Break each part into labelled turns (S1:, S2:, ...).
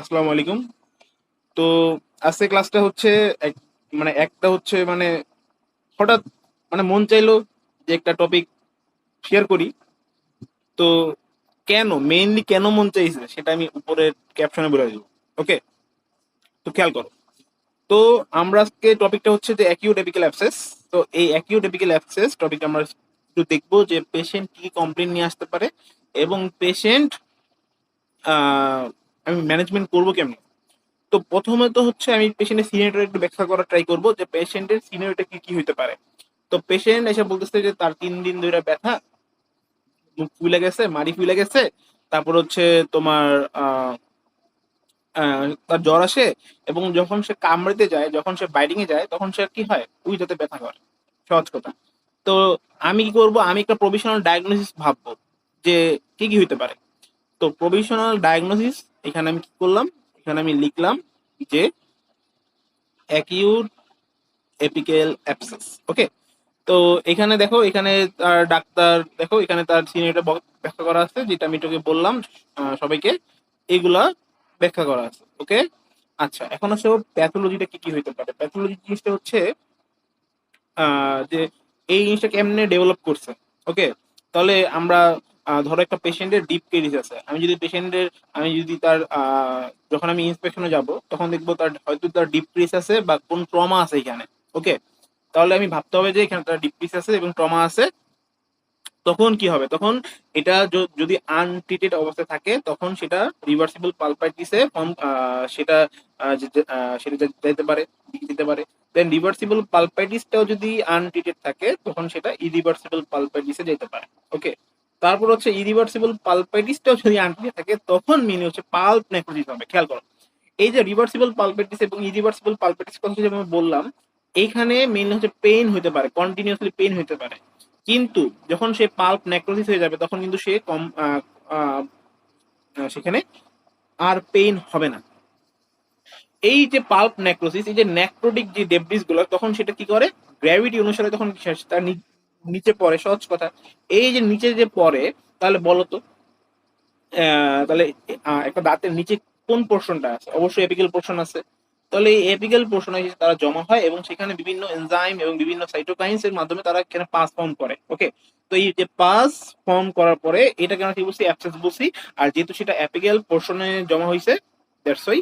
S1: আসসালামু আলাইকুম। তো আজকে ক্লাসটা হচ্ছে একটা হচ্ছে হঠাৎ মন চাইলো যে একটা টপিক শেয়ার করি। তো মেইনলি কেন মন চাইছে সেটা আমি উপরের ক্যাপশনে বলে দিব। ওকে, তো খেয়াল করো। তো আমরা আজকে টপিকটা হচ্ছে যে অ্যাকিউট এপিক্যাল অ্যাবসেস। তো এই অ্যাকিউট এপিক্যাল অ্যাবসেস টপিক আমরা একটু দেখবো যে পেশেন্ট কি কমপ্লেন নিয়ে আসতে পারে এবং পেশেন্ট আমি ম্যানেজমেন্ট করবো কেমন। তো প্রথমে তো হচ্ছে আমি পেশেন্টের সিনারিওটা একটু ব্যাখ্যা করার ট্রাই করবো যে পেশেন্টের সিনারিওটা কি কি হইতে পারে। তো পেশেন্ট এসে বলতেছে যে তার 3 দিন ধরে ব্যথা, মুখ ফুলে গেছে, মাড়ি ফুলে গেছে, তারপর হচ্ছে তোমার আহ তার জ্বর আসে এবং যখন সে কামড়াতে যায়, যখন সে বাইটিং এ যায়, তখন সে কি হয়, উইটাতে ব্যথা করে। সহজ কথা। তো আমি কি করব, আমি একটা প্রভিশনাল ডায়াগনোসিস ভাববো যে কি কি হইতে পারে। তো প্রভিশনাল ডায়াগনোসিস এখানে আমি কি করলাম, এখানে আমি লিখলাম যে অ্যাকিউট এপিক্যাল অ্যাবসেস। ওকে, তো এখানে দেখো, এখানে তার ডাক্তার দেখো, এখানে তার সিনিয়রটা ব্যাখ্যা করা আছে, যেটা আমি তোকে বললাম সবাইকে এগুলা ব্যাখ্যা করা আছে। ওকে, আচ্ছা, এখন আসলে প্যাথোলজিটা কি কি হইতে পারে। প্যাথোলজি জিনিসটা হচ্ছে যে এই জিনিসটা কেমনে ডেভেলপ করছে। ওকে, তাহলে আমরা ধরো একটা পেশেন্টের ডিপ কেরিস আছে, আমি যদি তার যখন আমি ইন্সপেকশনে যাব তখন দেখবো তার হয়তো তার ডিপ ক্রিস আছে বা কোন ট্রমা আছে এখানে। ওকে, তাহলে আমি ভাবতে হবে যে এখানে তার ডিপ ক্রিস আছে এবং ট্রমা আছে। তখন কি হবে, তখন এটা যদি আনট্রিটেড অবস্থায় থাকে তখন সেটা রিভার্সিবল পালপাইটিসে ফর্ম, সেটা সেটা যেতে পারে, দিতে পারে। দেন রিভার্সিবল পালপাইটিসটাও যদি আনট্রিটেড থাকে তখন সেটা ইরিভার্সিবল পালপাইটিসে যেতে পারে। ওকে, তারপর হচ্ছে ইরিভার্সিবল পালপাইটিসটাও যদি আনট্রিটেড থাকে তখন মিনি হচ্ছে পাল্প নেক্রোসিস হবে। খেয়াল করো, এই যে রিভার্সিবল পালপাইটিস এবং ইরিভার্সিবল পালপাইটিস কথা যে আমি বললাম, এইখানে মেইনলি হচ্ছে পেইন হতে পারে, কন্টিনিউয়াসলি পেইন হতে পারে। কিন্তু যখন সে পাল্প নেক্রোসিস হয়ে যাবে তখন কিন্তু সে কম আহ, সেখানে আর পেইন হবে না। এই যে পাল্প নেক্রোসিস, এই যে নেক্রোটিক যে ডেবরিস গুলো, তখন সেটা কি করে, গ্র্যাভিটি অনুসারে তখন তার নিচে পড়ে। সহজ কথা, এই যে নিচে যে পড়ে, তাহলে বলো তো তাহলে একটা দাঁতের নিচে কোন পোর্শনটা আছে, অবশ্যই এপিক্যাল পোর্শন আছে। তাহলে এই এপিক্যাল পোর্শনে তারা জমা হয় এবং সেখানে বিভিন্ন এনজাইম এবং বিভিন্ন সাইটোকাইন্স এর মাধ্যমে তারা এখানে পাস ফর্ম করে। ওকে, তো এই যে পাস ফর্ম করার পরে এটাকে আমরা কি বলছি, অ্যাবসেস বলছি। আর যেহেতু সেটা এপিক্যাল পোর্শনে জমা হয়েছে, দ্যাটস ওয়াই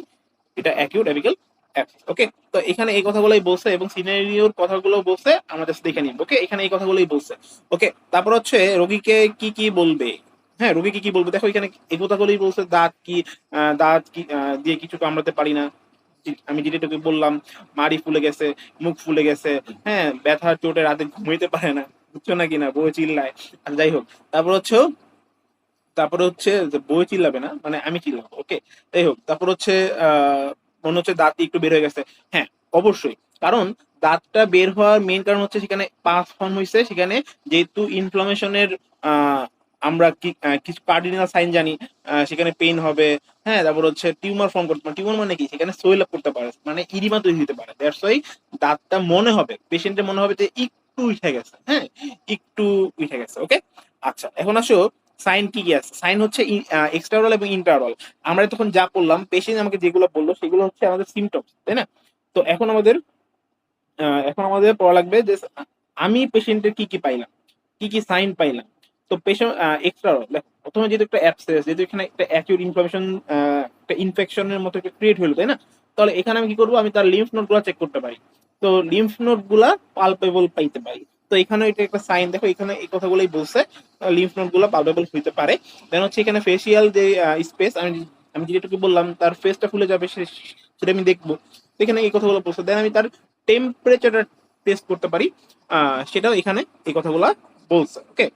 S1: এটা অ্যাকিউট এপিক্যাল অ্যাবসেস। ওকে, তো এখানে এই কথাগুলোই বলছে এবং সিনারিওর কথাগুলো বলছে, আমরা জাস্ট দেখে নিব। ওকে, এখানে এই কথাগুলোই বলছে। ওকে, তারপর হচ্ছে রোগীকে কি কি বলবে। হ্যাঁ, রোগী কি কি বলবে, দেখো এখানে এই কথাগুলোই বলছে। দাঁত কি দিয়ে কিছু কামড়াতে পারি না, আমি যেটা তোকে বললাম, মাড়ি ফুলে গেছে, মুখ ফুলে গেছে, হ্যাঁ, ব্যথার চোটে রাতে ঘুমাইতে পারে না, বুঝছো নাকি না, বউ চিল্লায়। আর যাই হোক, তারপর হচ্ছে যে বই চিল্লাবে না, আমি চিল্লাবো। ওকে, যাই হোক, তারপর হচ্ছে মনে হচ্ছে দাঁত একটু বের হয়ে গেছে। হ্যাঁ, অবশ্যই, কারণ দাঁতটা বের হওয়ার মেইন কারণ হচ্ছে সেখানে পাস ফর্ম হয়েছে, সেখানে যেহেতু ইনফ্লামেশনের আমরা কিছু কার্ডিনাল সাইন জানি, সেখানে পেইন হবে। হ্যাঁ, তারপর হচ্ছে টিউমার ফর্ম করতে পারে। টিউমার মানে কি, সেখানে সোয়েল আপ করতে পারে, ইরিমা তৈরি হতে পারে। দ্যাটস ওয়াই দাঁতটা মনে হবে, পেশেন্টের মনে হবে যে একটু উঠে গেছে। হ্যাঁ, একটু উঠে গেছে। ওকে, আচ্ছা, এখন আসো সাইন কি কি আছে। সাইন হচ্ছে এক্সটারনাল এবং ইন্টারনাল। আমরা তখন যা বললাম, পেশেন্ট আমাকে যেগুলো বললো সেগুলো হচ্ছে আমাদের সিমটমস, তাই না। তো এখন আমাদের পড়া লাগবে যে আমি পেশেন্টের কি কি পাইলাম, কি কি সাইন পাইলাম। তো পেশেন্ট এক্সটারনাল, দেখো প্রথমে যেহেতু একটা অ্যাবসেস, যেহেতু এখানে একটা অ্যাকিউট ইনফ্লামেশন, একটা ইনফেকশনের মতো একটা ক্রিয়েট হলো, তাই না। তাহলে এখানে আমি কি করবো, আমি তার লিম্ফ নোড গুলা চেক করতে পারি। তো লিম্ফ নোড গুলা পালপেবল পাইতে পারি। তো এখানে এটা একটা সাইন, দেখো এখানে এই কথাগুলোই বলছে, লিম্ফ নোড গুলা পালপেবল হইতে পারে। দেন হচ্ছে এখানে ফেসিয়াল যে স্পেস, আমি আমি যেটুকু বললাম তার ফেসটা ফুলে যাবে, সেটা আমি দেখবো। তো এখানে এই কথাগুলো বলছে। দেন আমি তার টেম্পারেচারটা টেস্ট করতে পারি, সেটাও এখানে এই কথাগুলো বলছে। ওকে,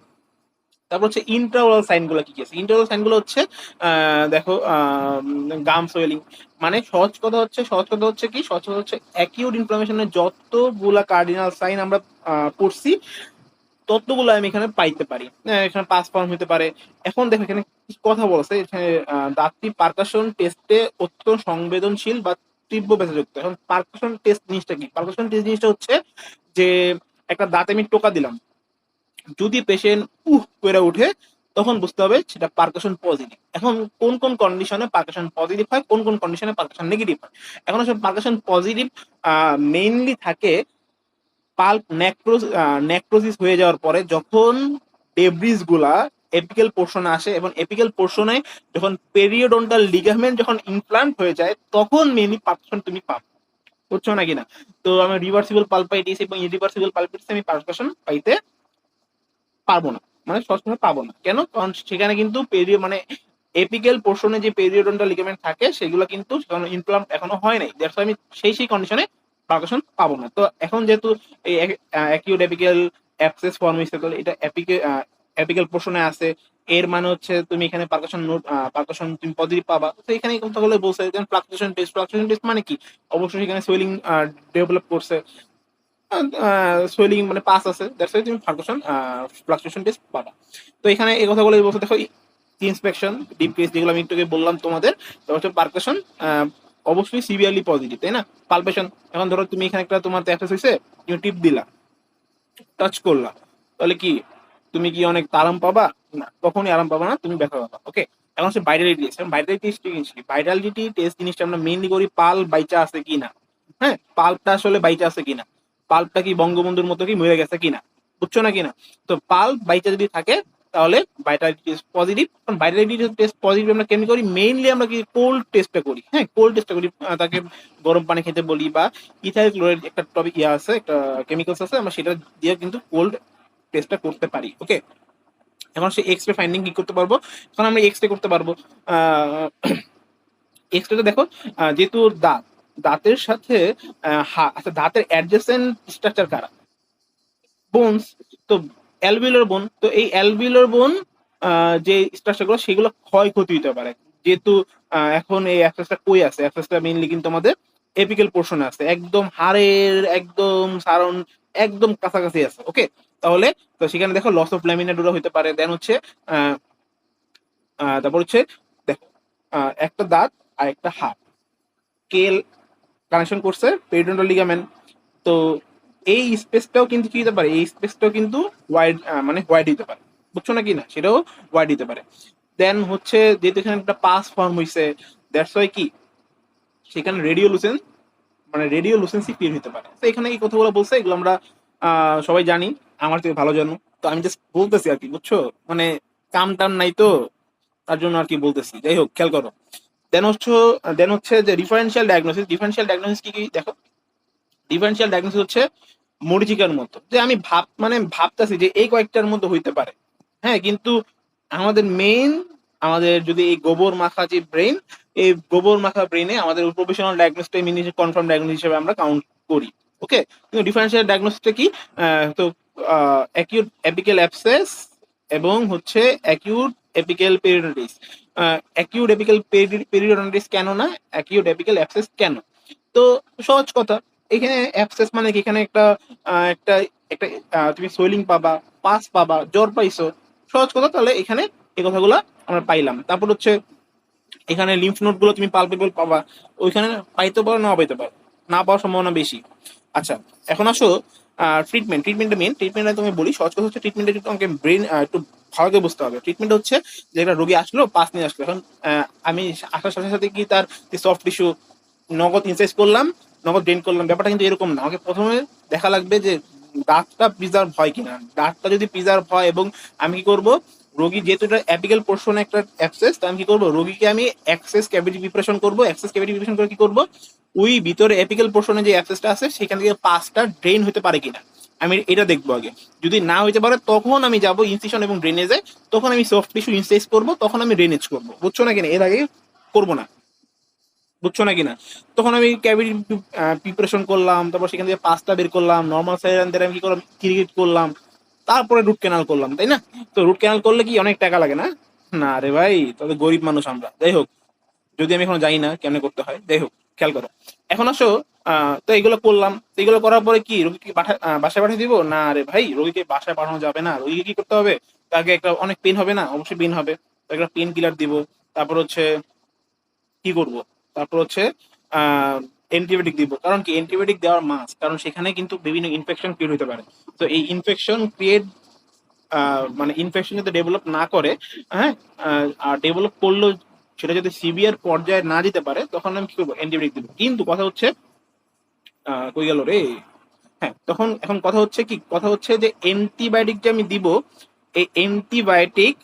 S1: তারপর হচ্ছে ইন্ট্রাওরাল সাইন গুলো কি কি আছে। ইন্ট্রাওরাল সাইন গুলো হচ্ছে দেখো, গাম সোয়েলিং। সহজ কথা হচ্ছে অ্যাকিউট ইনফ্লামেশনের যতগুলা কার্ডিনাল সাইন আমরা পড়ছি, ততগুলো আমি এখানে পাইতে পারি। এখানে পাস ফর্ম হতে পারে। এখন দেখো এখানে কিছু কথা বলছে, এখানে দাঁতটি পারকাশন টেস্টে অত্যন্ত সংবেদনশীল বা তীব্র ব্যথাযুক্ত। এখন পারকাশন টেস্ট জিনিসটা কি, পারকাশন টেস্ট জিনিসটা হচ্ছে যে একটা দাঁতে আমি টোকা দিলাম, যদি পেশেন্ট করে উঠে তখন বুঝতে হবে সেটা পারকাশন পজিটিভ। এখন কোন কোন কন্ডিশনে পারকাশন পজিটিভ হয়, কোন কোন কন্ডিশনে পারকাশন নেগেটিভ হয়। এখন আসলে পারকাশন পজিটিভ মেইনলি থাকে পাল্প নেক্রোসিস হয়ে যাওয়ার পরে, যখন ডেব্রিস গুলা এপিক্যাল পোর্শনে আসে এবং এপিক্যাল পোর্শনে যখন পেরিওডন্টাল লিগামেন্ট যখন ইমপ্লান্ট হয়ে যায়, তখন মেইনলি পারকাশন তুমি পাবে। বুঝছো না কিনা? তো আমি রিভার্সিবল পালপাইটিস এবং ইরিভার্সিবল পালপাইটিস আমি পারকাশন পাইতে পারবো না, মানে সবসময় পাবো না। কেন? কারণ সেখানে কিন্তু মানে এপিক্যাল পোর্শনে যে পেরিওডন্টাল লিগামেন্ট থাকে সেগুলো কিন্তু ইমপ্লান্ট এখনো হয় নাই, দ্যাটস আমি সেই কন্ডিশনে পারকাশন পাবো না। তো এখন যেহেতু এই অ্যাকিউট এপিক্যাল অ্যাবসেস ফর্ম হইছে, তো এটা এপিক্যাল পোর্শনে আছে, এর মানে হচ্ছে তুমি এখানে পারকাশন তুমি পজিটিভ পাবা। তো এখানে কথাগুলো বলছে, যেমন ফ্লাকচুয়েশন টেস্ট মানে কি, অবশ্যই সেখানে সোয়েলিং ডেভেলপ করছে, সোয়েলিং মানে পাস আছে, দ্যাটস ওয়াই তুমি ফ্লাকচুয়েশন টেস্ট পাবা। তো এখানে এই কথাগুলো বলতে দেখো, ইন্সপেকশন ডিপ কেস যেগুলো আমি একটু আগে বললাম তোমাদের, তো হচ্ছে পারকাশন অবশ্যই সিভিয়ারলি পজিটিভ, তাই না? পালপেশন, এখন ধরো তুমি এখানে একটা তোমার অ্যাক্সেস হয়েছে, তুমি টিপ দিলা, টাচ করলা, তাহলে কি তুমি কি অনেক আরাম পাবা? না, কখনোই আরাম পাবা না, তুমি ব্যথা পাবা। ওকে, এখন হচ্ছে ভাইরালিটি টেস্ট। ভাইরালিটি টেস্ট জিনিসটা আমরা মেইনলি করি পাল বাইচা আছে কিনা। হ্যাঁ, পাল্পটা আসলে বাইচা আছে কিনা, পাল্পটা কি বঙ্গবন্ধুর মতো কি মরে গেছে কিনা, বুঝছো না কিনা? তো পাল্প বাইচা যদি থাকে তাহলে ভাইটালিটি টেস্ট পজিটিভ। কারণ ভাইটালিটি টেস্ট পজিটিভ আমরা কেমনি করি? মেইনলি আমরা কি কোল্ড টেস্টটা করি। হ্যাঁ, কোল্ড টেস্টটা করি, তাকে গরম পানি খেতে বলি, বা ইথাইল ক্লোরাইড একটা টপিক আছে, একটা কেমিক্যালস আছে, আমরা সেটা দিয়ে কিন্তু কোল্ড টেস্টটা করতে পারি। ওকে, এখন সে এক্স রে ফাইন্ডিং কি করতে পারবো? এখন আমরা এক্স রে করতে পারবো। এক্স রেতে দেখো, যেহেতু দাঁতের সাথে আচ্ছা, দাঁতের অ্যাডজেসেন্ট স্ট্রাকচার কারা? বোনস। তো অ্যালভিউলার বোন, তো এই অ্যালভিউলার বোন যে স্ট্রাকচার গুলো সেগুলো ক্ষয়ক্ষতি হতে পারে, যেহেতু এখন এই অ্যাক্সেসটা কই আছে, অ্যাক্সেসটা মেইনলি কিন্তু আমাদের এপিক্যাল পোর্শনে আছে, একদম হাড়ের একদম সারাউন্ড একদম কাছাকাছি আছে। ওকে, তাহলে তো সেখানে দেখো লস অফ ল্যামিনা ডুরা হতে পারে। দেন হচ্ছে আহ, তারপর হচ্ছে দেখো, একটা দাঁত আর একটা হাড় কেল কানেকশন করছে পেরিডন্টাল লিগামেন্ট। তো এই স্পেসটাও কিন্তু কি হতে পারে, এই স্পেসটাও কিন্তু ওয়াইড, মানে ওয়াইড দিতে পারে, বুঝছো না কি না, সেটাও ওয়াইড দিতে পারে। দেন হচ্ছে যেহেতু এখানে একটা পাস ফর্ম হইছে, দ্যাটস ওয়াই কি সেখানে রেডিও লুসেন্সি ক্রিয়েট হতে পারে। তো এখানে এই কথাগুলো বলছে, এগুলো আমরা সবাই জানি, আমার থেকে ভালো জানো। তো আমি জাস্ট বলতেছি আর কি, বুঝছো, মানে কাম টাম নাই তো, তার জন্য আর কি বলতেছি। যাই হোক, খেয়াল করো। দেন হচ্ছে যে ডিফারেন্সিয়াল ডায়াগনোসিস কি কি দেখো। ডিফারেন্সিয়াল ডায়াগনোসিস হচ্ছে মরিচিকার মতো, যে আমি ভাবতাছি যে এই কয়েকটার মধ্যে হইতে পারে। হ্যাঁ, কিন্তু আমাদের যদি এই গোবর মাখা যে ব্রেন, এই গোবর মাখা ব্রেনে আমাদের প্রফেশনাল ডায়াগনোসিসটা কনফার্ম ডায়াগনোসিস হিসেবে আমরা কাউন্ট করি। ওকে, কিন্তু ডিফারেন্সিয়াল ডায়াগনোসিসটা কি? তো অ্যাকিউট এপিক্যাল অ্যাবসেস এবং হচ্ছে acute apical periodontitis. Acute apical periodontitis কেন না, অ্যাকিউট এপিক্যাল অ্যাবসেস কেন? তো সহজ কথা, এখানে অ্যাবসেস মানে কি, এখানে একটা একটা একটা তুমি সোয়েলিং পাবা, পাস পাবা, জ্বর পাইছো, সহজ কথা। তাহলে এখানে এই কথাগুলো আমরা পাইলাম। তারপর হচ্ছে এখানে লিম্ফ নোড গুলো তুমি পালপেবল পাবা, ওইখানে পাইতে পারো, না পাইতে পারো, না পাওয়ার সম্ভাবনা বেশি। আচ্ছা, এখন আসো ট্রিটমেন্টটা মেন। ট্রিটমেন্টটা তুমি বলি, সহজ কথা হচ্ছে ট্রিটমেন্টটা একটু আমাকে ব্রেন একটু ভালো করে বুঝতে হবে। ট্রিটমেন্ট হচ্ছে যে একটা রোগী আসলো, পাস নিয়ে আসলো, এখন আমি আসার সাথে সাথে কি তার সফট টিস্যু নগদ ইনসাইজ করলাম, নগদ ড্রেন করলাম, ব্যাপারটা কিন্তু এরকম না। আমাকে প্রথমে দেখা লাগবে যে দাঁতটা প্রিজার্ভ হয় কিনা। দাঁতটা যদি প্রিজার্ভ হয়, এবং আমি কি করব, রোগী যেহেতু এটা অ্যাপিক্যাল পোর্শনে একটা অ্যাক্সেস, তো আমি কি করবো, রোগীকে আমি অ্যাক্সেস ক্যাভিটি প্রিপারেশন করবো। অ্যাক্সেস ক্যাভিটি প্রিপারেশন করে কি করবো, ওই ভিতরে অ্যাপিক্যাল পোর্শনে যে অ্যাক্সেসটা আছে সেখান থেকে পাসটা ড্রেন হতে পারে কিনা, আমি এটা দেখবো আগে। যদি না হইতে পারে তখন আমি যাব ইনসিশন এবং ড্রেনেজে, তখন আমি সফট টিস্যু ইনসাইজ করবো, তখন আমি ড্রেনেজ করবো, বুঝছো না কিনা? এর আগে করবো না, বুঝছো না কিনা? তখন আমি ক্যাভিটি প্রিপারেশন করলাম, তারপর সেখান থেকে পাস্তা বের করলাম, নর্মাল সাইজ আমি কি করলাম, ক্রিকেট করলাম, তারপরে রুট ক্যানাল করলাম, তাই না? তো রুট ক্যানাল করলে কি অনেক টাকা লাগে না? না রে ভাই, তবে গরিব মানুষ আমরা। যাই হোক, যদি আমি এখনো জানি না কেমনে করতে হয়, যাই হোক, খেয়াল করো। এখন আসো, তো এইগুলো করলাম, তো এগুলো করার পরে কি রোগীকে বাসায় পাঠিয়ে দিব? না রে ভাই, রোগীকে বাসায় পাঠানো যাবে না। রোগীকে কি করতে হবে, তাকে একটা অনেক পেন হবে না? অবশ্যই পেন হবে, তো একটা পেন কিলার দিব। তারপর হচ্ছে কি করব, তারপর হচ্ছে অ্যান্টিবায়োটিক দিব। কারণ কি অ্যান্টিবায়োটিক দেওয়ার মাস, কারণ সেখানে কিন্তু বিভিন্ন ইনফেকশন ক্রিয়েট হতে পারে। তো এই ইনফেকশন ক্রিয়েট মানে ইনফেকশন যাতে ডেভেলপ না করে, হ্যাঁ, আর ডেভেলপ করলেও সেটা যদি সিভিয়ার পর্যায়ে না যেতে পারে, তখন আমি কি করবো, অ্যান্টিবায়োটিক দিব। কিন্তু কথা হচ্ছে, কই গেল রে, হ্যাঁ, তখন এখন কথা হচ্ছে কি, কথা হচ্ছে যে অ্যান্টিবায়োটিক যে আমি দিব, এই অ্যান্টিবায়োটিক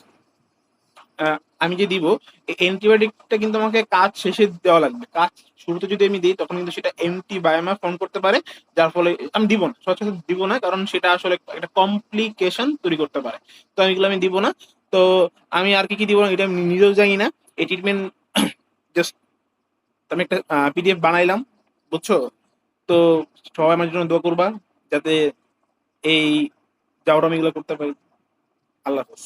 S1: আমি যে দিব, এই অ্যান্টিবায়োটিকটা কিন্তু আমাকে কাজ শেষে দেওয়া লাগবে। কাজ শুরুতে যদি আমি দিই, তখন কিন্তু সেটা অ্যান্টিবায়োমা ফর্ম করতে পারে, যার ফলে আমি দিব না, সচরাচর দিব না, কারণ সেটা আসলে একটা কমপ্লিকেশন তৈরি করতে পারে। তো আমি এগুলো আমি দিব না। তো আমি আর কি কি দিব না এটা আমি নিজেও জানি না। এই ট্রিটমেন্ট জাস্ট আমি একটা পিডিএফ বানাইলাম, বুঝছো? তো সবাই আমার জন্য দোয়া করবা, যাতে এই যাওয়াটা আমি এগুলো করতে পারি। আল্লাহ হাফেজ।